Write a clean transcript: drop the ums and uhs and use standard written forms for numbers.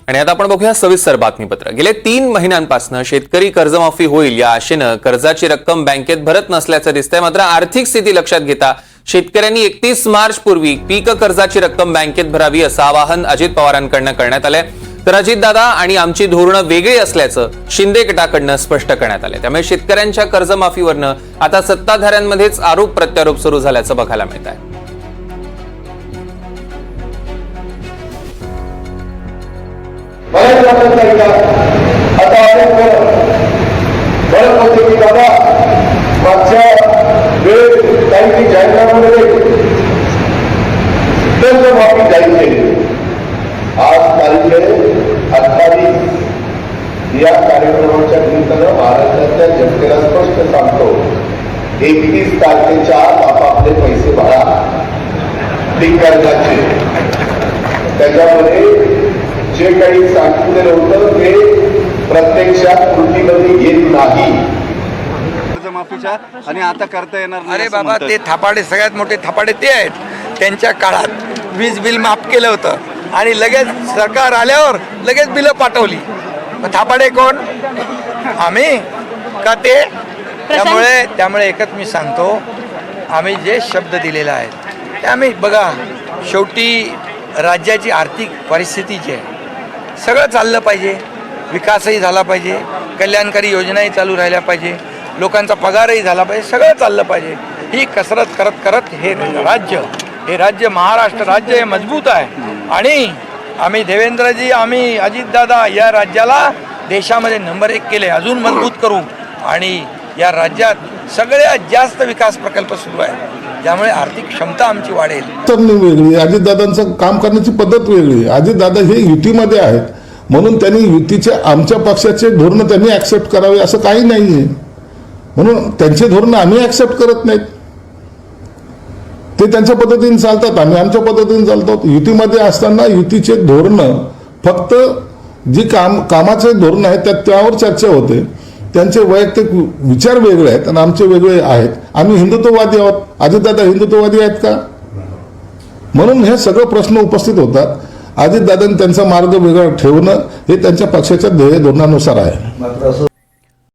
आणि आता आपण बघूया सविस्तर बातमीपत्र। गेले 3 महिन्यांपासून शेतकरी कर्जमाफी होईल या आशेने कर्जाची रक्कम बँकेत भरत नसल्याचं दिसतंय। मात्र आर्थिक स्थिती लक्षात घेता शेतकऱ्यांनी 31 मार्च पूर्वी पीक कर्जाची रक्कम बँकेत भरावी असं आवाहन अजित पवारांकडून करण्यात आलंय। तर अजितदादा आणि आमची धोरणं वेगळी असल्याचं शिंदे गटाकडून स्पष्ट करण्यात आलंय। त्यामुळे शेतकऱ्यांच्या कर्जमाफीवरनं आता सत्ताधाऱ्यांमध्येच आरोप प्रत्यारोप सुरू झाल्याचं बघायला मिळत आहे। आज तारीख 28 या कार्यक्रमाच्या निमित्तानं महाराष्ट्रातल्या जनतेला स्पष्ट सांगतो, 31 तारखेच्या आत आपापले पैसे भरा पीक कर्जाचे। त्याच्यामध्ये जे काही सांगितलेलं होतं ते प्रत्यक्षात कृतीमध्ये येत नाही। कर्जमाफीच्या आणि आता करता येणार नाही। अरे बाबा, ते थापाडे सगळ्यात मोठे थापाडे ते आहेत। त्यांच्या काळात वीज बिल माफ केलं होतं आणि लगेच सरकार आल्यावर लगेच बिलं पाठवली। थापाडे कोण? आम्ही का ते? त्यामुळे एकच मी सांगतो, आम्ही जे शब्द दिलेला आहे ते आम्ही बघा, शेवटी राज्याची आर्थिक परिस्थिती जी आहे सगळं चाललं पाहिजे, विकासही झाला पाहिजे, कल्याणकारी योजनाही चालू राहिल्या पाहिजे, लोकांचा पगारही झाला पाहिजे, सगळं चाललं पाहिजे। ही कसरत करत करत हे राज्य महाराष्ट्र राज्य हे मजबूत आहे आणि आम्ही देवेंद्रजी, आम्ही अजितदादा या राज्याला देशामध्ये नंबर 1 केले, अजून मजबूत करू आणि या राज्यात सगळ्यात जास्त विकास प्रकल्प सुरू आहे, त्यामुळे आर्थिक क्षमता आमची वाढेल। वेगळी, अजितदादांचं काम करण्याची पद्धत वेगळी। अजितदादा हे युतीमध्ये आहेत म्हणून त्यांनी युतीचे आमच्या पक्षाचे धोरण त्यांनी ऍक्सेप्ट करावे असं काही नाहीये, म्हणून त्यांचे धोरण आम्ही ऍक्सेप्ट करत नाहीत। ते त्यांच्या पद्धतीने चालतात, आम्ही आमच्या पद्धतीने चालतो। युतीमध्ये असताना युतीचे धोरण फक्त जी कामाचे धोरण आहेत त्यावर चर्चा होते, त्यांचे वैयक्तिक विचार वेगळे आहेत आणि आमचे वेगळे आहेत। आम्ही हिंदुत्ववादी आहोत, अजितदादा हिंदुत्ववादी आहेत का? म्हणून हे सगळे प्रश्न उपस्थित होतात। अजितदादांनी त्यांचा मार्ग वेगळा ठेवणं हे त्यांच्या पक्षाच्या ध्येय धोरणानुसार आहे।